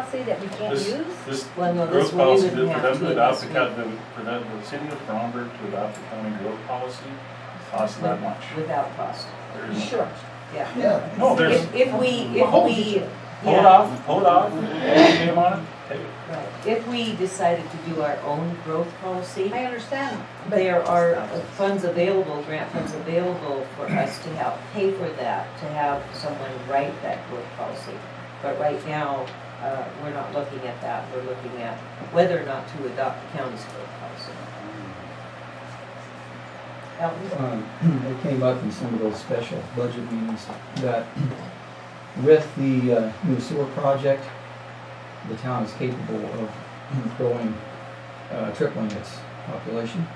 policy that we can't use? This Well, no, growth this one policy, you for wouldn't them have to to adopt the, invest for the city of Bromberg to adopt the county growth policy costs that much. without cost. There is no Sure. cost. Yeah. Yeah. No, there's, If we, hold it yeah, off, name on it, take it. right. If we decided to do our own growth policy, I understand, but there are funds available, grant funds available for us to help pay for that, to have someone write that growth policy. But right now, we're not looking at that, we're looking at whether or not to adopt the county's growth policy. Elton? It came up in some of those special budget meetings that with the new sewer project, the town is capable of growing, tripling its population,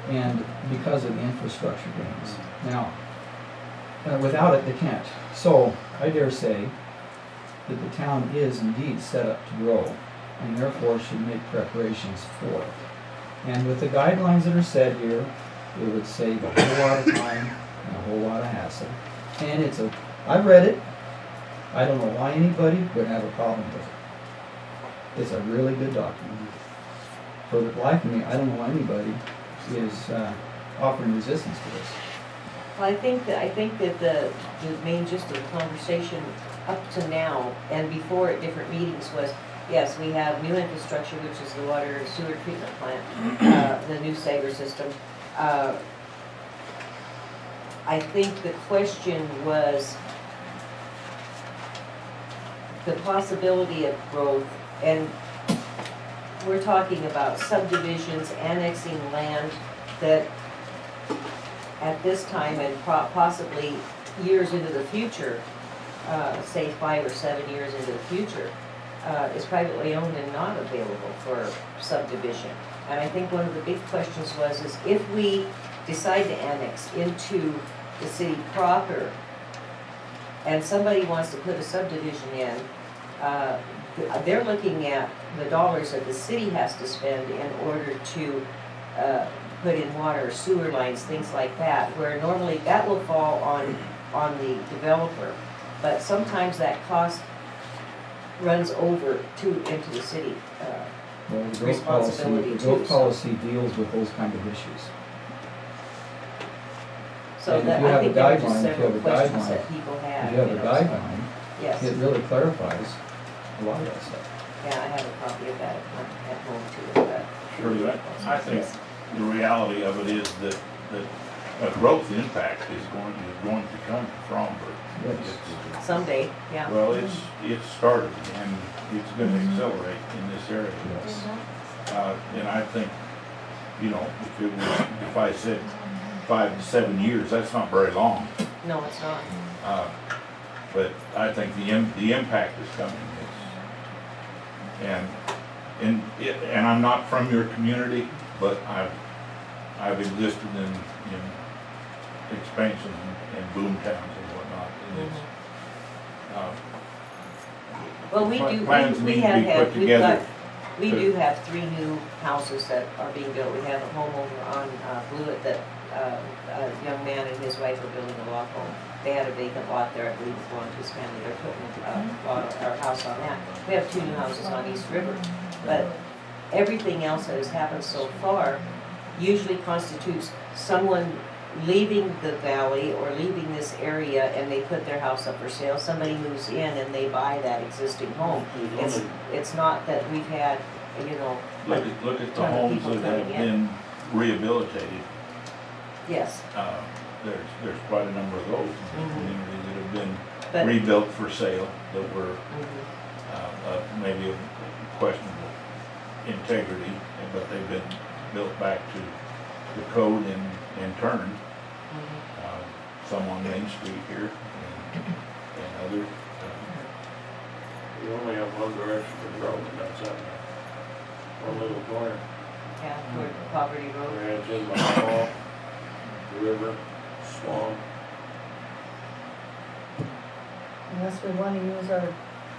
and because of the infrastructure gains. Now, without it, they can't. So, I dare say that the town is indeed set up to grow, and therefore should make preparations for it. And with the guidelines that are set here, it would save a whole lot of time and a whole lot of hassle. And I've read it. I don't know why anybody would have a problem with it. It's a really good document. For the life of me, I don't know why anybody is offering resistance to this. Well, I think that the main gist of the conversation up to now and before at different meetings was, yes, we have new infrastructure, which is the water and sewer treatment plant, the new Sager system. I think the question was the possibility of growth, and we're talking about subdivisions, annexing land that at this time and possibly years into the future, say 5 or 7 years into the future, is privately owned and not available for subdivision. And I think one of the big questions is if we decide to annex into the city proper, and somebody wants to put a subdivision in, they're looking at the dollars that the city has to spend in order to put in water, sewer lines, things like that, where normally that will fall on the developer. But sometimes that cost runs over into the city. Well, the growth Responsibility policy, the too, growth so- policy deals with those kind of issues. So And if that, you I have think a there were just guideline, if you several have a questions guideline, that people had. If you have a know, guideline, Yes, it really clarifies a lot of that stuff. yeah, I have a copy of that at home too, but. Sure, I think the reality of it is that a growth impact is going to come from Bromberg. Yes. Someday, yeah. Well, it's started and it's gonna accelerate in this area. Yes. And I think, if I said 5 to 7 years, that's not very long. No, it's not. But I think the impact is coming. And I'm not from your community, but I've existed in expansion and boom towns and whatnot. And Well, we do, plans we need to have be had, put we've got, together. we do have 3 new houses that are being built. We have a home over on Blewett that a young man and his wife are building a log home. They had a vacant lot there, I believe it belonged to his family. They're putting our house on that. We have 2 new houses on East River. But everything else that has happened so far usually constitutes someone leaving the valley or leaving this area and they put their house up for sale. Somebody moves in and they buy that existing home. It's not that we've had, Look at the ton of homes people that have coming in. been rehabilitated. Yes, There's quite a number of those in the community that have been but. rebuilt for sale that were Mhm. maybe of questionable integrity, but they've been built back to the code and turned. Mhm. Some on Main Street here and others. You only have one direction for growth, and that's that one little corner. Yeah, toward Poverty Road. Where it's in the hall, river, swamp. Unless we want to use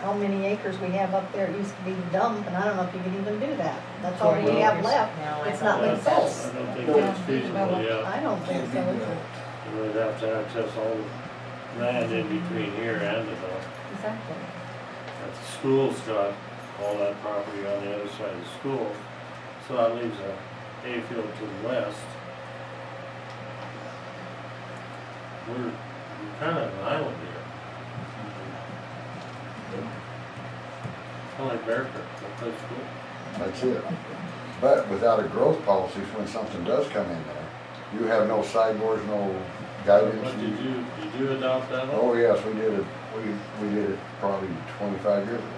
how many acres we have up there, it used to be dump, and I don't know if you could even do that. That's all we have left. No, I It's don't not been think that's- sold. I don't think that's feasible yet. I don't think so either. You would have to access all the land in between here and the dump. Exactly. But the school's got all that property on the other side of the school. So that leaves a hayfield to the west. We're kind of an island here. Kind of like Bear Creek, that place school. That's it. But without a growth policy, when something does come in there, you have no sideboards, no guidance. What did you adopt that one? Oh, yes, we did it, we did it probably 25 years ago.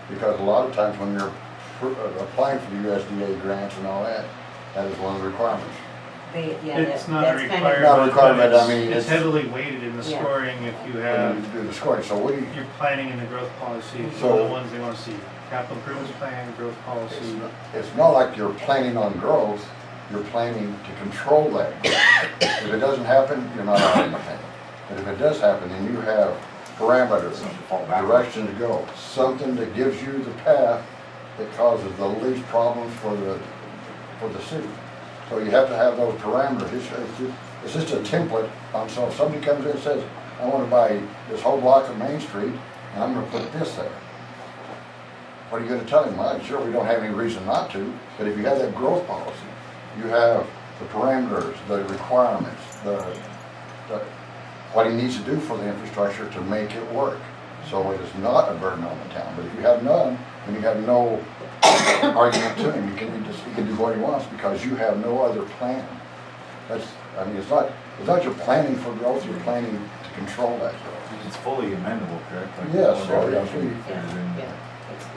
Because a lot of times when you're applying for the USDA grants and all that, that is one of the requirements. It's not a that's kind of- requirement. Not a requirement, but I mean, It's it's- heavily weighted in the Yeah. scoring if you When have, you do the scoring, so what do you, you're planning in the growth policy, So- for the ones they wanna see. Capital improvements plan, growth policy. it's not like you're planning on growth, you're planning to control that growth. If it doesn't happen, you're not on anything. But if it does happen, then you have parameters, direction to go, something that gives you the path that causes the least problems for the city. So you have to have those parameters. It's just a template. So if somebody comes in and says, I want to buy this whole block of Main Street, and I'm gonna put this there. What are you gonna tell him? Well, sure, we don't have any reason not to, but if you have that growth policy, you have the parameters, the requirements, what he needs to do for the infrastructure to make it work. So it is not a burden on the town. But if you have none, then you have no argument to him. He can do what he wants because you have no other plan. I mean, it's not you're planning for growth, you're planning to control that growth. It's fully amendable, correct? Like, Yes, whatever yes, you we- fit it in. Yeah,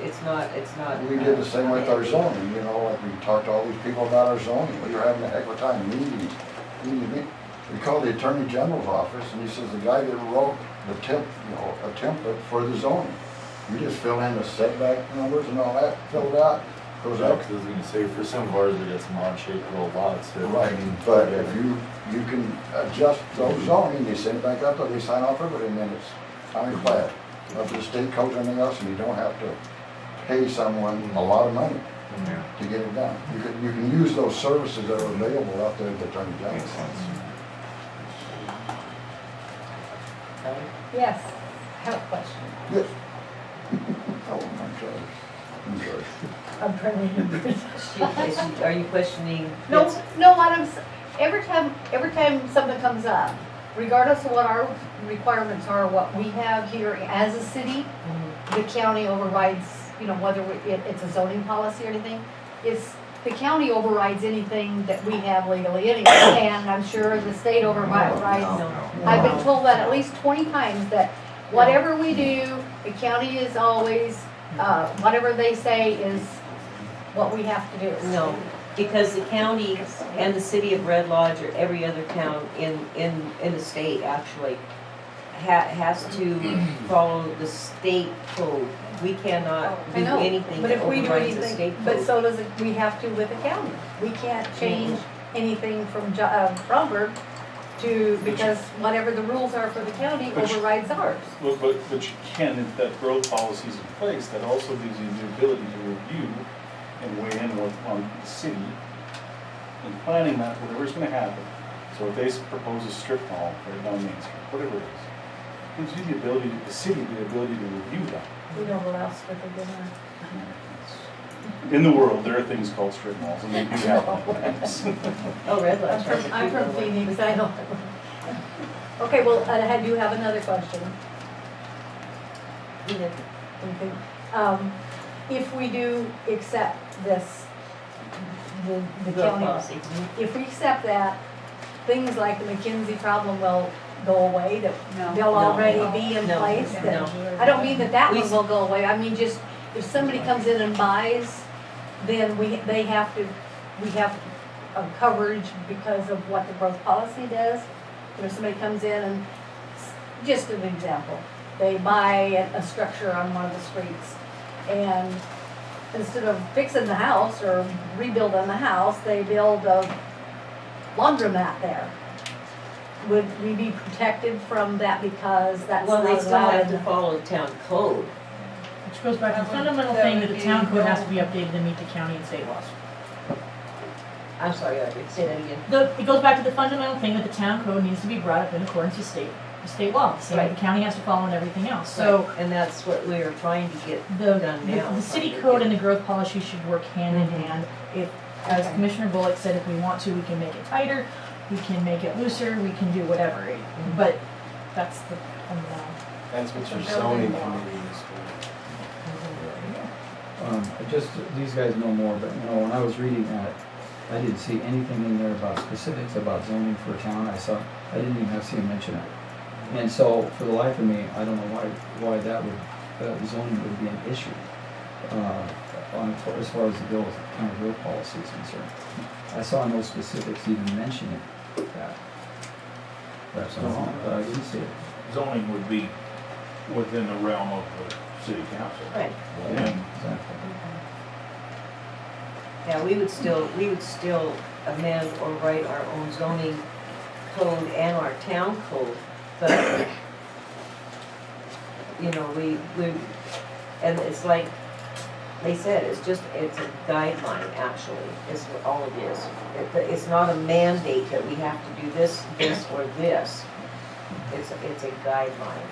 it's not. We did the same with our zoning, you know, like we talked to all these people about our zoning. We were having a heck of a time meeting. We called the Attorney General's office and he says the guy that wrote a template for the zoning. You just fill in the setback numbers and all that, fill it out, goes Yeah, up. 'cause I was gonna say, for some of ours, it's mod-shaped little lots. So Right, but if you can adjust those zoning, they send it back up, they sign off of it, and then it's ironclad. Up to the state code and everything else, and you don't have to pay someone a lot of money Yeah. to get it done. You can use those services that are available out there at the Attorney General's Makes sense. Yes, I have a question. Yes. Oh, I'm sorry. I'm trying to remember. Are you questioning? No, what every time something comes up, regardless of what our requirements are, what we have here as a city, the county overrides, whether it's a zoning policy or anything, the county overrides anything that we have legally anyway, and I'm sure the state overrides. I've been told that at least 20 times, that whatever we do, the county is always, whatever they say is what we have to do. No, because the county and the city of Red Lodge, or every other town in the state actually, has to follow the state code. We cannot I do know, anything but that if we do overrides the anything, state but code. so does we have to with the county. We can't change anything from Bromberg because whatever the rules are for the county But you- overrides ours. But you can, if that growth policy is in place, that also gives you the ability to review and weigh in on the city in planning that, whatever's gonna happen. So if they propose a strip mall right down Main Street, whatever it is, gives you the ability, the city, the ability to review that. We don't allow stripping dinner. In the world, there are things called strip malls, and they do happen. Oh, Red Lodge. has a I'm from good one. Phoenix, I know. Okay, well, I do have another question. Edith. Okay. If we do accept this, the Growth county, policy. if we accept that, things like the McKinsey problem will go away, that they'll No. already be in No. place? that- No. I don't mean that We- one will go away, I mean just, if somebody comes in and buys, then we have a coverage because of what the growth policy does. If somebody comes in and, just an example, they buy a structure on one of the streets, and instead of fixing the house or rebuilding the house, they build a laundromat there. Would we be protected from that because that's Well, not they still have to allowed? follow town code. Which goes back to the fundamental thing that the town code has to be updated to meet the county and state laws. I'm sorry, Audrey, say that again. It goes back to the fundamental thing that the town code needs to be brought up in accordance with state the state law, the same way the Right. county has to follow and everything else. So And that's what we are trying to get the, done now. the city trying to code get- and the growth policy should work hand in hand. If, as Okay. Commissioner Bullock said, if we want to, we can make it tighter, we can make it looser, we can do whatever. But that's the, That's what your Building zoning law. committee is for. These guys know more, but when I was reading that, I didn't see anything in there about specifics about zoning for a town. I didn't even have to see him mention it. And so, for the life of me, I don't know why that would, zoning would be an issue, as far as the bill, county road policy is concerned. I saw no specifics even mentioning that. Perhaps I'm wrong, but I didn't see it. Zoning would be within the realm of the city council. Right, And Exactly. yeah, we would still amend or write our own zoning code and our town code, but, we, and it's like they said, it's a guideline, actually, is what all it is. It's not a mandate that we have to do this, or this. It's a guideline.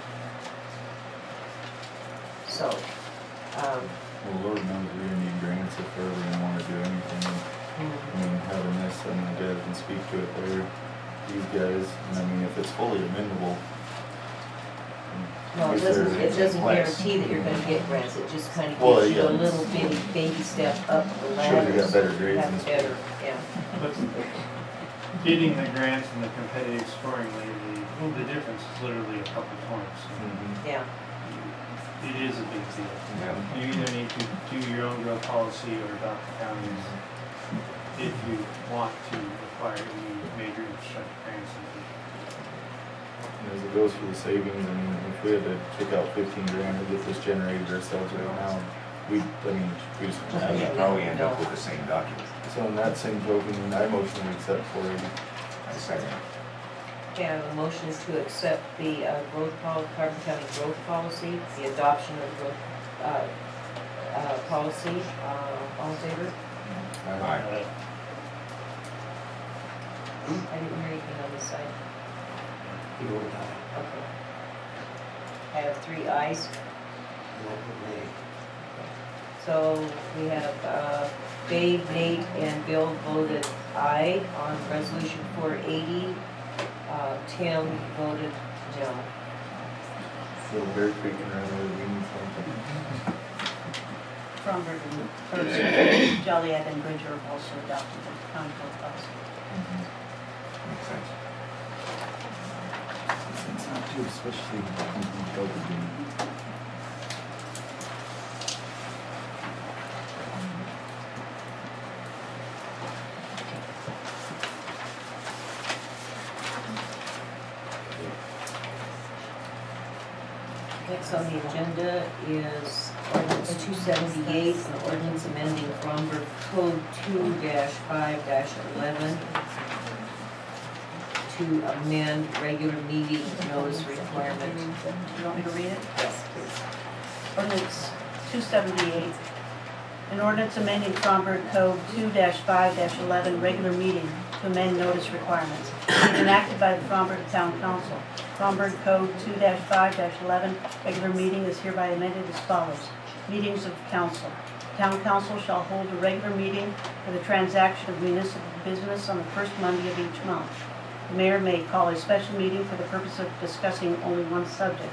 So, Well, Lord knows we need grants if we're ever gonna wanna do anything. I mean, having this, and the guys can speak to it there, these guys, and I mean, if it's fully amendable. no, it doesn't guarantee that you're gonna get grants, it just kind of Well, gives you a yeah. little bitty baby step up the ladder. Sure, they got better grades Have and stuff. better, yeah. But getting the grants and the competitive scoring lately, the difference is literally a couple points. Yeah, It is a big deal. Yeah. You either need to do your own growth policy or adopt the county's if you want to acquire any major infrastructure grants. As it goes for the savings, I mean, if we had to kick out 15 grand to get this generated ourselves right now, we just. You probably end up with the same document. So in that same token, I motion we accept 480. I second. okay, I have a motion to accept the Carbon County growth policy, the adoption of growth, policy, all in favor? Aye. I didn't hear anything on this side. Okay. I have 3 ayes. So we have Dave, Nate, and Bill voted aye on resolution 480. Tim voted no. So Bear Creek and Runaway, we need something. Fromberg and Joliet and Bridger have also adopted the county code policy. Makes sense. It's not too, especially in COVID. Next on the agenda is ordinance 278, an ordinance amending Fromberg Code 2-5-11 to amend regular meeting notice requirement. Do you want me to read it? Yes, please. Ordinance 278, an ordinance amending Fromberg Code 2-5-11 regular meeting to amend notice requirements. Enacted by the Fromberg Town Council. Fromberg Code 2-5-11 regular meeting is hereby amended as follows. Meetings of council. Town council shall hold a regular meeting for the transaction of municipal business on the first Monday of each month. The mayor may call a special meeting for the purpose of discussing only one subject.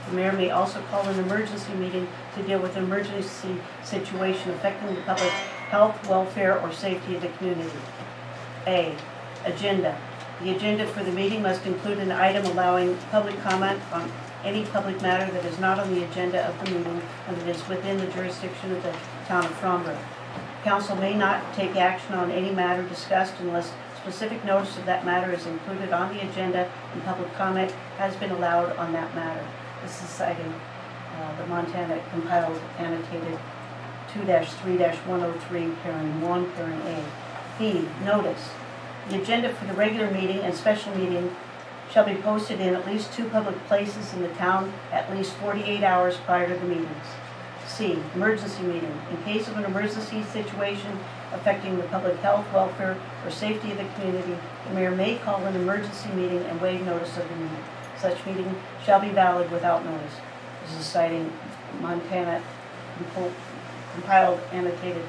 The mayor may also call an emergency meeting to deal with an emergency situation affecting the public health, welfare, or safety of the community. A, agenda. The agenda for the meeting must include an item allowing public comment on any public matter that is not on the agenda of the meeting and that is within the jurisdiction of the town of Fromberg. Council may not take action on any matter discussed unless specific notice of that matter is included on the agenda and public comment has been allowed on that matter. This is citing the Montana compiled annotated 2-3-103, pairing 1, pairing A. B, notice. The agenda for the regular meeting and special meeting shall be posted in at least 2 public places in the town at least 48 hours prior to the meetings. C, emergency meeting. In case of an emergency situation affecting the public health, welfare, or safety of the community, the mayor may call an emergency meeting and waive notice of the meeting. Such meeting shall be valid without notice. This is citing Montana compiled annotated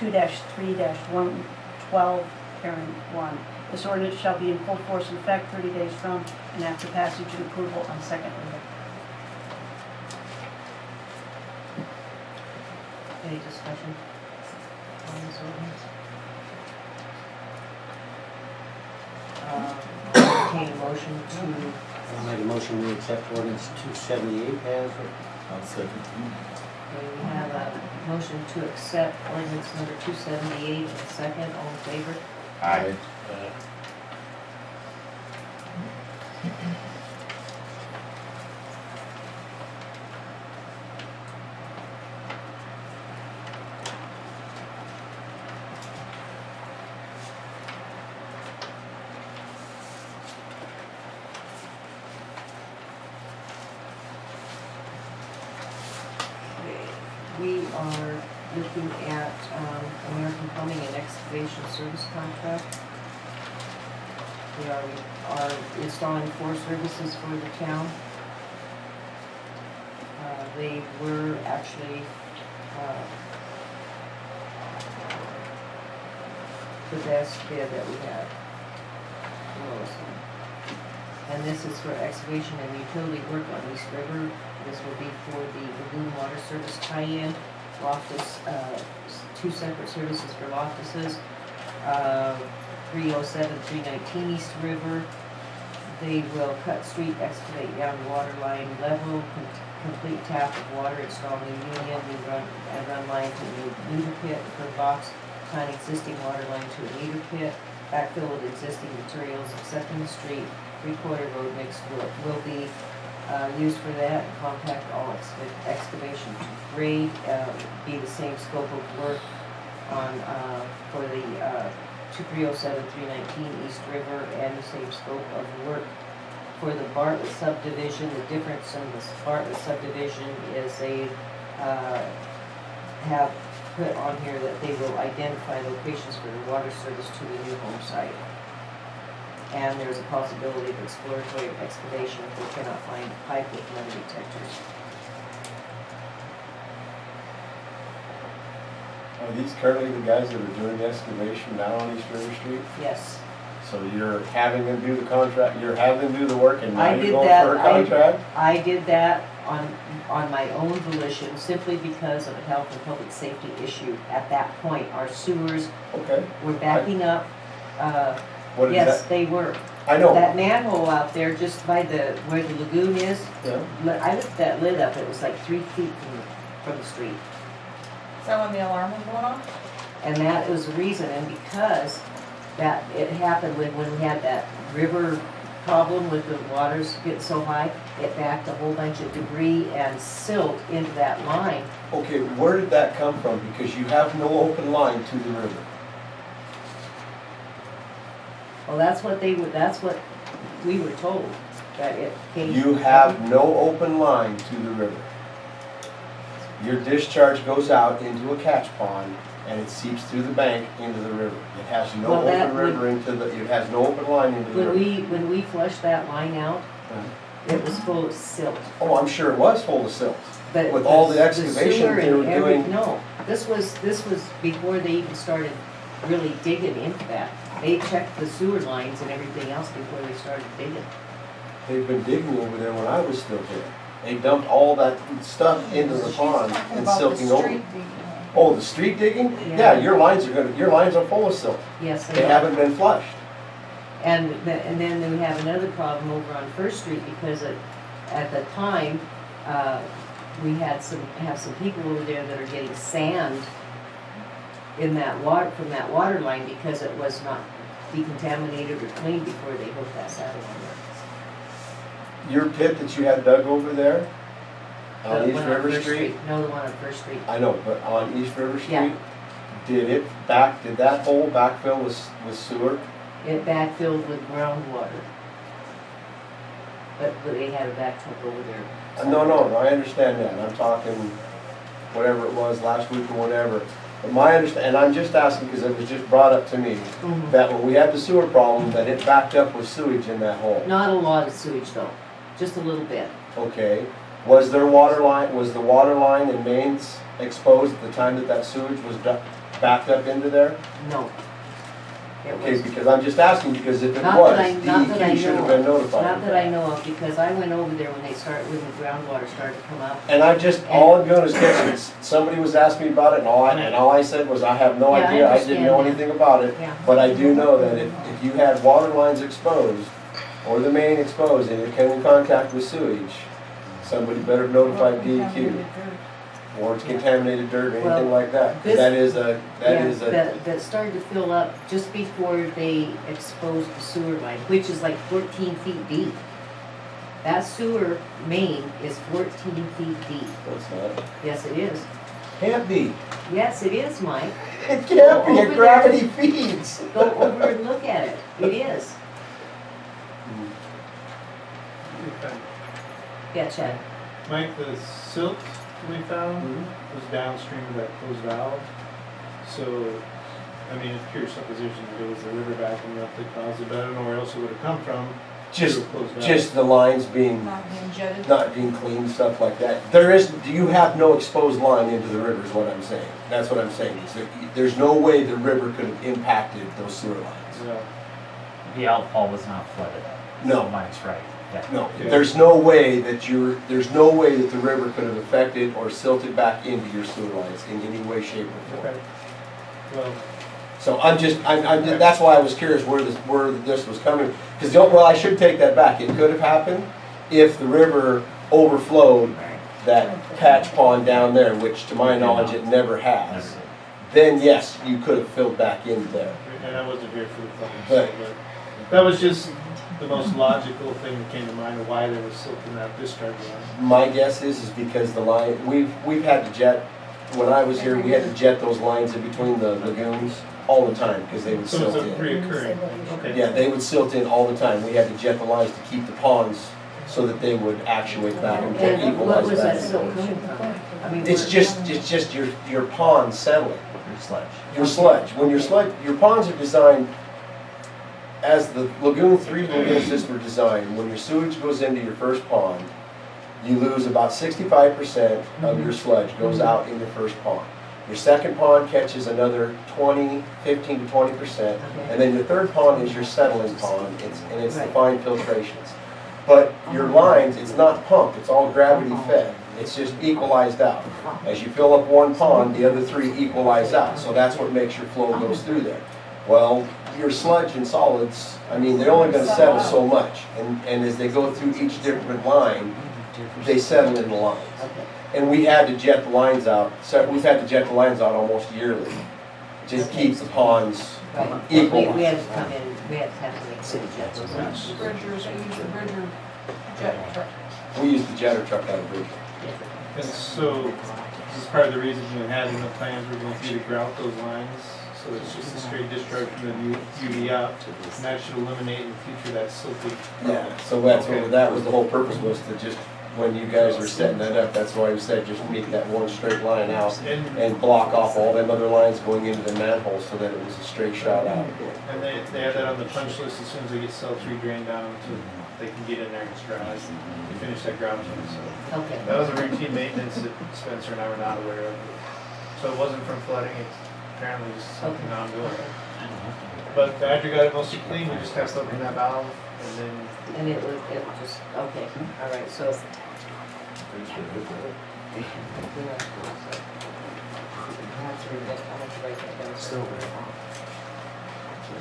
2-3-112, parent 1. This ordinance shall be in full force and effect 30 days from and after passage and approval on second reading. Any discussion on this ordinance? Entertain a motion to, I'll make a motion we accept ordinance 278 as I'll second. okay, we have a motion to accept ordinance number 278 and a second, all in favor? Aye. We are looking at American Plumbing and Excavation Service Contract. We are installing 4 services for the town. They were actually the best bid that we had. The lowest one. And this is for excavation and utility work on East River. This will be for the Lagoon Water Service tie-in, Loftus, 2 separate services for Loftuses, 307, 319 East River. They will cut street, excavate down water line level, complete tap of water, install new union, run line to new meter pit, per box, plant existing water line to a meter pit, backfill with existing materials, accepting the street, 3/4 road mix will be used for that, compact all excavation to grade, be the same scope of work on, for the 2307, 319 East River, and the same scope of work for the Bartlett subdivision. The difference in this Bartlett subdivision is they have put on here that they will identify locations for the water service to the new home site. And there's a possibility of exploratory excavation if they cannot find pipe with metal detectors. Are these currently the guys that are doing the excavation now on East River Street? Yes. So you're having them do the contract, you're having them do the work and now I you're did going that. for a contract? I did that on my own volition, simply because of a health and public safety issue. At that point, our sewers Okay. were backing up. What is Yes, that? they were. I know. That manhole out there, just by where the lagoon is, Yeah. I lifted that lid up, it was like 3 feet from the street. Is that when the alarm was going off? And that was the reason, and because that, it happened when we had that river problem with the waters getting so high, it backed a whole bunch of debris and silt into that line. Okay, where did that come from? Because you have no open line to the river. Well, that's what we were told, that it came. You have no open line to the river. Your discharge goes out into a catch pond and it seeps through the bank into the river. It has no Well, that open river it has no open line into the river. When we flushed that line out, it was full of silt. Oh, I'm sure it was full of silt. But With all the excavation sewer they were and every- doing. No, this was before they even started really digging into that. They checked the sewer lines and everything else before they started digging. They've been digging over there when I was still there. They dumped all that stuff into the pond and silting over. Oh, the street digging? Yeah. Yeah, your lines are full of silt. Yes, They are. haven't been flushed. And then we have another problem over on First Street, because at the time, we have some people over there that are getting sand in that water, from that water line, because it was not decontaminated or cleaned before they hooked that saddle on there. Your pit that you had dug over there The on East one River First Street? No, the one on First Street. I know, but on East River Yeah. Street, did that hole backfill with sewer? It backfilled with groundwater. But they had a back truck over there. No, I understand that. I'm talking whatever it was last week or whatever. But my and I'm just asking because it was just brought up to me that when we had the sewer problem, that it backed up with sewage in that hole. Not a lot of sewage though, just a little bit. Okay. Was there water line, was the water line and mains exposed at the time that that sewage was backed up into there? No. It Okay, was, because I'm just asking, because if it not was, that I, not that I DEQ should have know been of, notified. not of that I know of, because I went over there when the groundwater started to come up. And I just, all I'm doing is catching, somebody was asking me about it, and all I said was, I have no Yeah, I idea, I didn't understand know that. anything about it. Yeah. But I do know that if you had water lines exposed, or the main exposed, and it came in contact with sewage, somebody better have notified DEQ, or it's contaminated dirt or anything Well, like that. 'Cause this- that is a, That started to fill up just before they exposed the sewer line, which is like 14 feet deep. That sewer main is 14 feet deep. no, it's not. Yes, it is. Can't be. Yes, it is, Mike. It can't be, Over it there. gravity feeds. Go over and look at it. It is. Yeah, Chad. Mike, the silt we found was downstream of that closed valve. So, I mean, it's pure supposition that it was the river backing up that caused it, but I don't know where else it would have come from. Just, through a closed valve. just the lines being, Not being jetted. not being cleaned, stuff like that. You have no exposed line into the river is what I'm saying. That's what I'm saying, is that there's no way the river could have impacted those sewer lines. Yeah. The outfall was not flooded. No. So Mike's right, yeah. No, Okay. there's no way that the river could have affected or silted back into your sewer lines in any way, shape, or form. Okay. Well, So that's why I was curious where this was coming. Because, well, I should take that back. It could have happened if the river overflowed that patch pond down there, which to my knowledge it never has. Then yes, you could have filled back in there. and I wasn't here for the fucking But- silt, but that was just the most logical thing that came to mind of why there was silt in that discharge line. My guess is because the line, we've had to jet, when I was here, we had to jet those lines in between the lagoons all the time because they would So silt it's a in. reoccurring, okay. Yeah, they would silt in all the time. We had to jet the lines to keep the ponds so that they would actuate back and And what equalize was that back. silt coming from? I mean, It's just your pond settling. Your sludge. Your sludge, your ponds are designed, as the three lagoon systems were designed, when your sewage goes into your first pond, you lose about 65% of your sludge goes out in the first pond. Your second pond catches another 15 to 20%, and then your third pond is your settling pond, and it's the fine filtrations. But your lines, it's not pumped, it's all gravity fed. It's just equalized out. As you fill up one pond, the other three equalize out. So that's what makes your flow goes through there. Well, your sludge and solids, I mean, they're only going to settle so much. And as they go through each different line, they settle in the lines. And we had to jet the lines out. So we've had to jet the lines out almost yearly to keep the ponds equal. We had to come in, we had to have to make city jets. Bridgers, I use the Bridger jet truck. We used the jetter truck out of Bridger. And so, this is part of the reason we had in the plans, we're going to grout those lines, so it's just a straight discharge from the UV out, and that should eliminate in the future that silty. Yeah, so that was the whole purpose, was to just, when you guys were setting that up, that's why we said just make that one straight line out and block off all them other lines going into the manhole so that it was a straight shot out. And they have that on the punch list as soon as they get cell 3 drained down, so they can get in there and it's dry. They finish that grouting, so. Okay. That was a routine maintenance that Spencer and I were not aware of. So it wasn't from flooding, it's apparently just something ongoing. But after we got it mostly clean, we just have to open that valve and then. And it was just, okay, all right, so.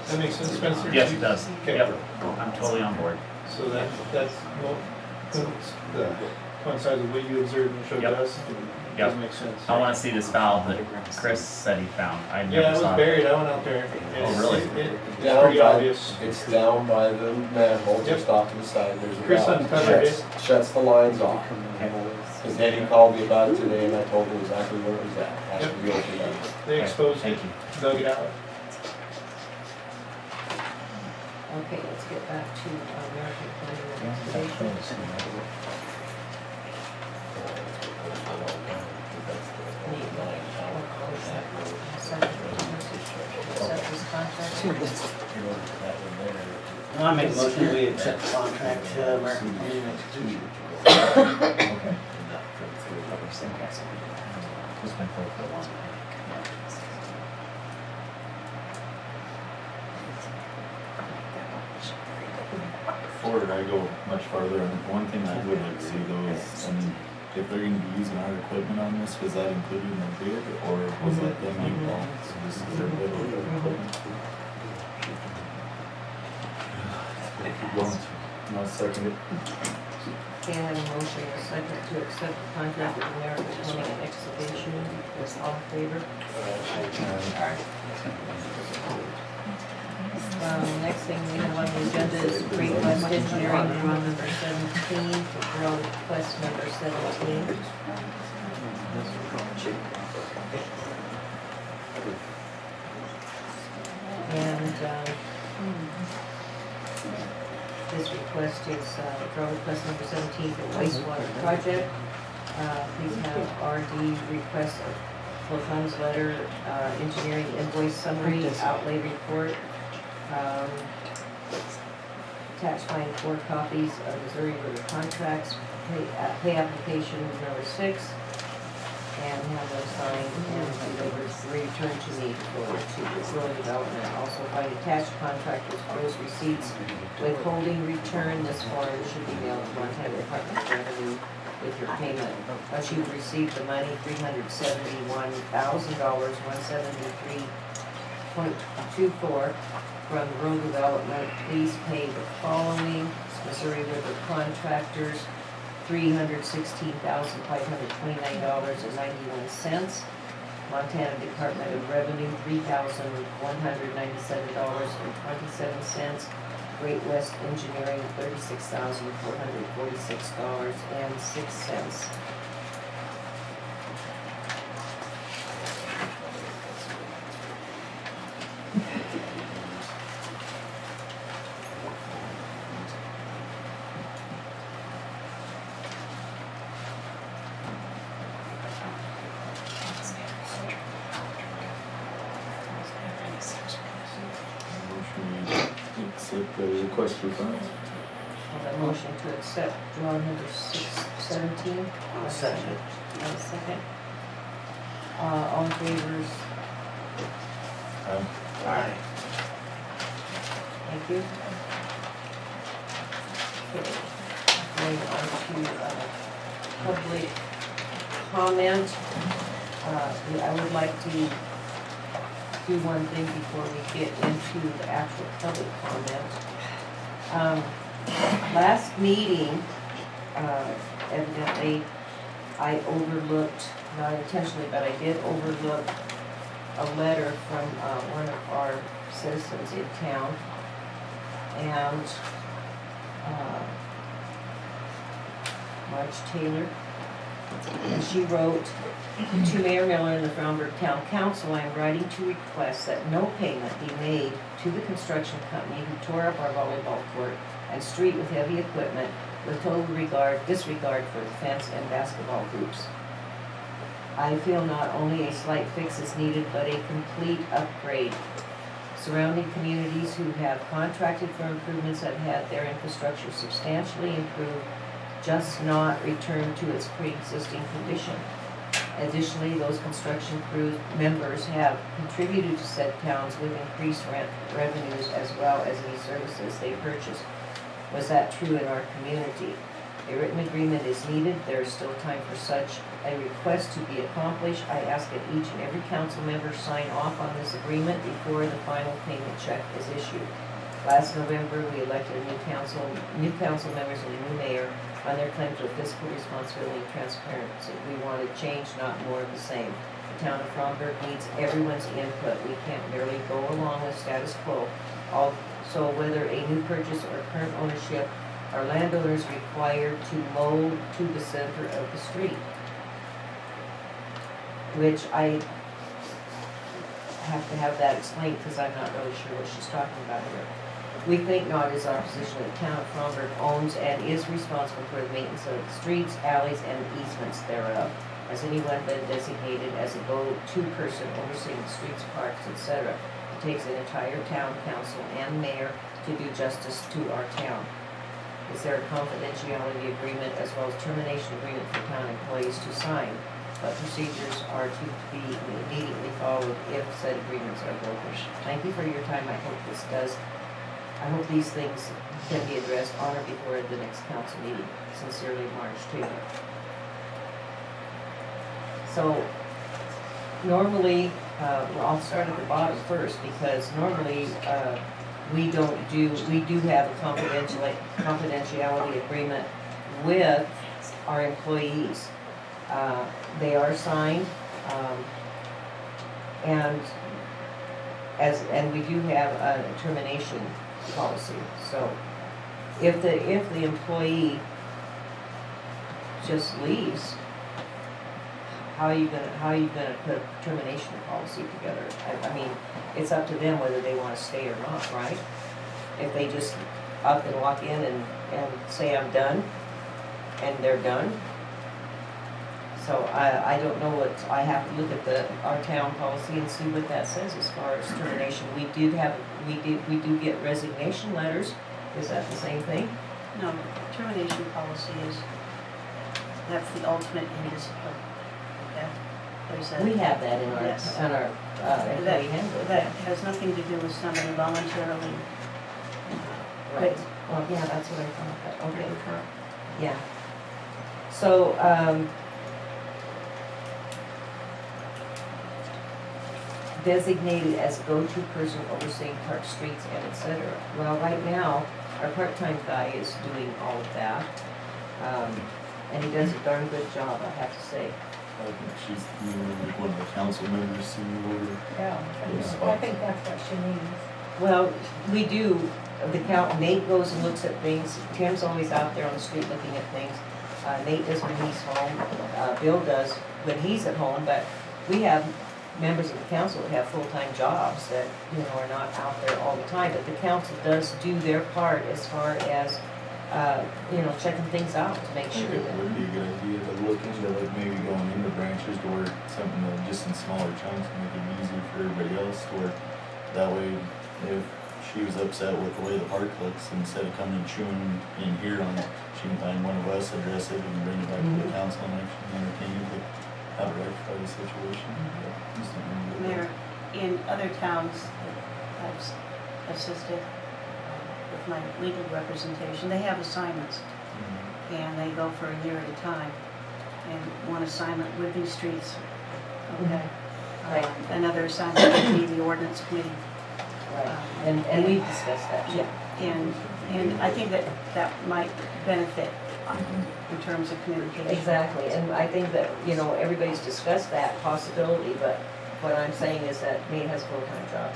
That makes sense, Spencer? Yes, it does. Okay. Yep, I'm totally on board. So that's, well, coincides with what you observed and showed Yep. us. It does make sense. I wanna see this valve that Chris said he found. I Yeah, never it was saw buried, I went out there. Oh, really? It's Down pretty by- obvious. It's down by the manhole, just off to the side, there's a Chris valve. uncovered Shuts the lines off. Because Eddie called me about it today and I told him exactly where it was at. Has to be opened up. They exposed it, Thank you. dug it out. Okay, let's get back to American Planning and Conservation. Accept this contract. I make a motion, we accept the contract to American Community Institution. Okay. Who's been told for a long time. Before I go much farther, one thing I would like to see though is, I mean, if they're gonna be using our equipment on this, was that included in their bid, or was that them being bought? So this is their bid or their equipment? Keep going. And I'll second it. Okay, I have a motion and a second to accept the contract with American Plumbing and Excavation. Is all in favor? Next thing we have on the agenda is Great West Engineering, draw number 17, draw request number 17. And, this request is, draw request number 17 for wastewater project. Please have RD request a full funds letter, engineering invoice summary, outlay report. Attached find 4 copies of Missouri River contracts, pay application number 6, and have them signed and delivered, returned to me for rural development. Also find attached contractors, gross receipts, withholding return. This form should be mailed to Montana Department of Revenue with your payment. Once you've received the money, $371,000, 173.24 from rural development, please pay the following: Missouri River contractors, $316,529.91. Montana Department of Revenue, $3,197.27. Great West Engineering, $36,446.06. Accept the request for funds. A motion to accept draw number 17. I'll second it. One second. All in favor? Aye. Thank you. Okay. Going on to public comment. I would like to do one thing before we get into the actual public comment. Last meeting, evidently, I overlooked, not intentionally, but I did overlook a letter from one of our citizens in town. And Marge Taylor. And she wrote, to Mayor Miller and the Fromberg Town Council, I am writing to request that no payment be made to the construction company who tore up our volleyball court and street with heavy equipment with total disregard for the fence and basketball hoops. I feel not only a slight fix is needed, but a complete upgrade. Surrounding communities who have contracted for improvements have had their infrastructure substantially improved, just not returned to its pre-existing condition. Additionally, those construction crew members have contributed to said towns with increased rent revenues as well as any services they purchased. Was that true in our community? A written agreement is needed. There is still time for such a request to be accomplished. I ask that each and every council member sign off on this agreement before the final payment check is issued. Last November, we elected new council members and a new mayor on their claim to fiscal responsibility and transparency. We wanted change, not more of the same. The town of Fromberg needs everyone's input. We can't merely go along with status quo. Also, whether a new purchase or current ownership, are landowners required to mow to the center of the street? Which I have to have that explained because I'm not really sure what she's talking about here. We think not is our position. The town of Fromberg owns and is responsible for the maintenance of the streets, alleys, and easements thereof. Has anyone been designated as a go-to person overseeing the streets, parks, etc.? It takes an entire town council and mayor to do justice to our town. Is there a confidentiality agreement as well as termination agreement for town employees to sign? What procedures are to be immediately followed if said agreements are broken? Thank you for your time. I hope these things can be addressed on or before the next council meeting. Sincerely, Marge Taylor. So normally, well, I'll start at the bottom first because normally we do have a confidentiality agreement with our employees. They are signed, and we do have a termination policy. So if the employee just leaves, how are you gonna put a termination policy together? I mean, it's up to them whether they wanna stay or not, right? If they just up and walk in and say, I'm done, and they're done. So I don't know I have to look at our town policy and see what that says as far as termination. We do get resignation letters. Is that the same thing? No, termination policy that's the ultimate indiscipline. Okay? There's a. We have that in our, Yes. on our employee handbook. That has nothing to do with somebody voluntarily. Right, well, yeah, that's what I thought, but, okay, yeah. So, designated as go-to person overseeing park streets and et cetera. Well, right now, our part-time guy is doing all of that. And he does a darn good job, I have to say. I think she's like one of the council members who were. Yeah, I think that's what she needs. Well, we do, Nate goes and looks at things, Tim's always out there on the street looking at things. Nate does when he's home, Bill does when he's at home, but we have members of the council that have full-time jobs that, are not out there all the time, but the council does do their part as far as, checking things out to make sure It that. would be a good idea to look into like maybe going into branches to where something that just in smaller chunks to make it easier for everybody else to where that way if she was upset with the way the park looks, instead of coming and chewing in here on it, she can find one of us, address it and bring it back to the council and actually entertain it, but how to rectify the situation. Just something to look Mayor, at. in other towns that I've assisted with my legal representation, they have assignments. And they go for a year at a time. And one assignment would be streets, okay? Right. Another assignment would be the ordinance committee. Right, and we've discussed that too. And I think that might benefit in terms of communication. Exactly, and I think that, everybody's discussed that possibility, but what I'm saying is that Nate has a full-time job.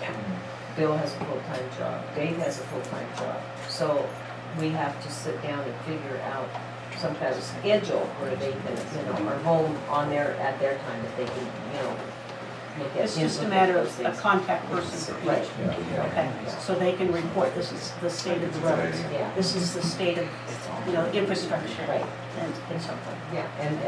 Bill has a full-time job, Dave has a full-time job. So we have to sit down and figure out some kind of schedule where they can, are home at their time, that they can, look at. It's just a matter of a contact person for each. Right. Okay, so they can report, this is the state of the roads, Yeah. this is the state of, infrastructure. Right. And so forth. Yeah, and